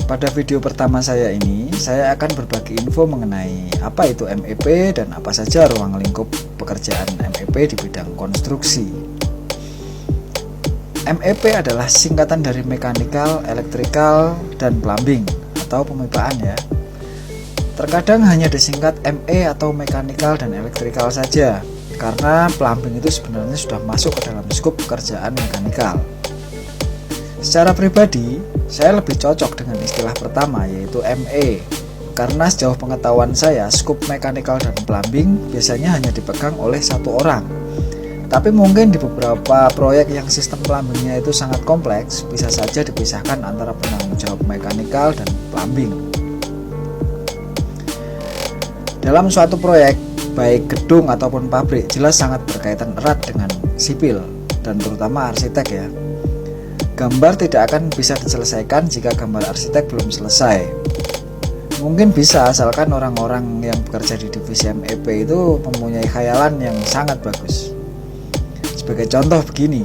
Pada video pertama saya ini, saya akan berbagi info mengenai apa itu MEP dan apa saja ruang lingkup pekerjaan MEP di bidang konstruksi. MEP adalah singkatan dari mechanical, electrical, dan plumbing atau pemipaan ya. Terkadang hanya disingkat ME atau mechanical dan electrical saja, karena plumbing itu sebenarnya sudah masuk ke dalam skup pekerjaan mechanical. Secara pribadi, saya lebih cocok dengan istilah pertama yaitu ME, karena sejauh pengetahuan saya, skup mechanical dan plumbing biasanya hanya dipegang oleh satu orang. Tapi mungkin di beberapa proyek yang sistem plumbingnya itu sangat kompleks, bisa saja dipisahkan antara penanggung jawab mechanical dan plumbing. Dalam suatu proyek, baik gedung ataupun pabrik, jelas sangat berkaitan erat dengan sipil dan terutama arsitek ya. Gambar tidak akan bisa diselesaikan jika gambar arsitek belum selesai. Mungkin bisa asalkan orang-orang yang bekerja di divisi MEP itu mempunyai khayalan yang sangat bagus. Sebagai contoh begini,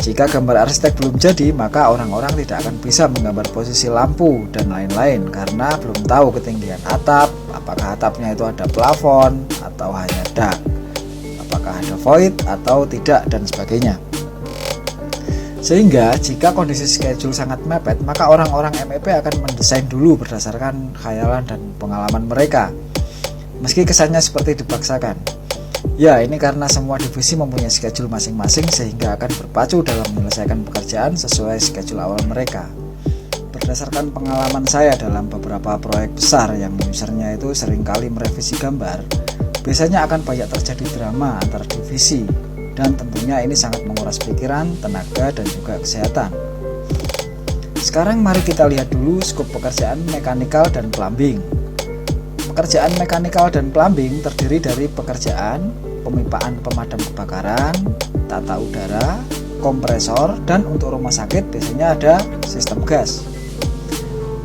jika gambar arsitek belum jadi, maka orang-orang tidak akan bisa menggambar posisi lampu dan lain-lain karena belum tahu ketinggian atap, apakah atapnya itu ada plafon atau hanya dak, apakah ada void atau tidak dan sebagainya. Sehingga jika kondisi schedule sangat mepet, maka orang-orang MEP akan mendesain dulu berdasarkan khayalan dan pengalaman mereka, meski kesannya seperti dipaksakan. Ya, ini karena semua divisi mempunyai schedule masing-masing sehingga akan berpacu dalam menyelesaikan pekerjaan sesuai schedule awal mereka. Berdasarkan pengalaman saya dalam beberapa proyek besar yang usernya itu seringkali merevisi gambar, biasanya akan banyak terjadi drama antar divisi, dan tentunya ini sangat menguras pikiran, tenaga, dan juga kesehatan. Sekarang mari kita lihat dulu skop pekerjaan mechanical dan plumbing. Pekerjaan mechanical dan plumbing terdiri dari pekerjaan pemipaan pemadam kebakaran, tata udara, kompresor, dan untuk rumah sakit biasanya ada sistem gas.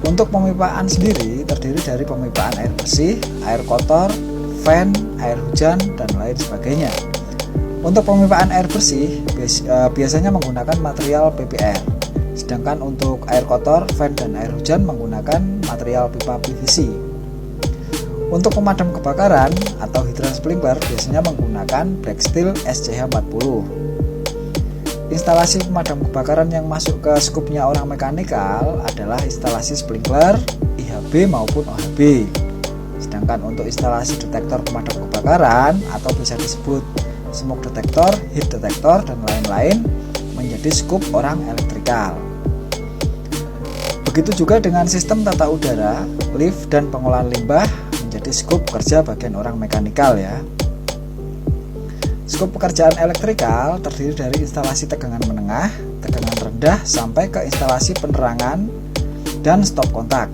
Untuk pemipaan sendiri terdiri dari pemipaan air bersih, air kotor, fan, air hujan, dan lain sebagainya. Untuk pemipaan air bersih biasanya menggunakan material PPR, sedangkan untuk air kotor, fan, dan air hujan menggunakan material pipa PVC. Untuk pemadam kebakaran atau hydrant sprinkler biasanya menggunakan black steel SCH40. Instalasi pemadam kebakaran yang masuk ke skupnya orang mekanikal adalah instalasi sprinkler, IHB maupun OHB. Sedangkan untuk instalasi detektor pemadam kebakaran atau bisa disebut smoke detector, heat detector, dan lain-lain menjadi skup orang elektrikal. Begitu juga dengan sistem tata udara, lift, dan pengolahan limbah menjadi skup kerja bagian orang mekanikal ya. Skup pekerjaan elektrikal terdiri dari instalasi tegangan menengah, tegangan rendah, sampai ke instalasi penerangan dan stop kontak.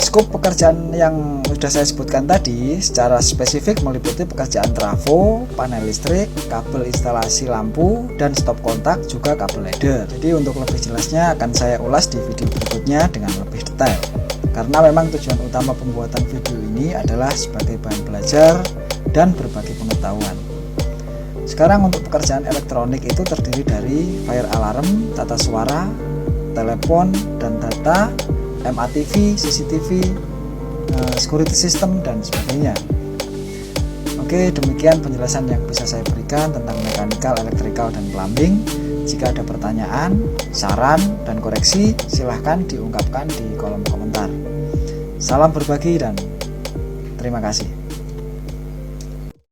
Skup pekerjaan yang sudah saya sebutkan tadi secara spesifik meliputi pekerjaan trafo, panel listrik, kabel instalasi lampu, dan stop kontak, juga kabel ladder. Jadi untuk lebih jelasnya akan saya ulas di video berikutnya dengan lebih detail. Karena memang tujuan utama pembuatan video ini adalah sebagai bahan belajar dan berbagi pengetahuan. Sekarang untuk pekerjaan elektronik itu terdiri dari fire alarm, tata suara, telepon, dan data, MATV, CCTV, security system, dan sebagainya. Oke, demikian penjelasan yang bisa saya berikan tentang mechanical, electrical, dan plumbing. Jika ada pertanyaan, saran, dan koreksi, silahkan diungkapkan di kolom komentar. Salam berbagi dan terima kasih.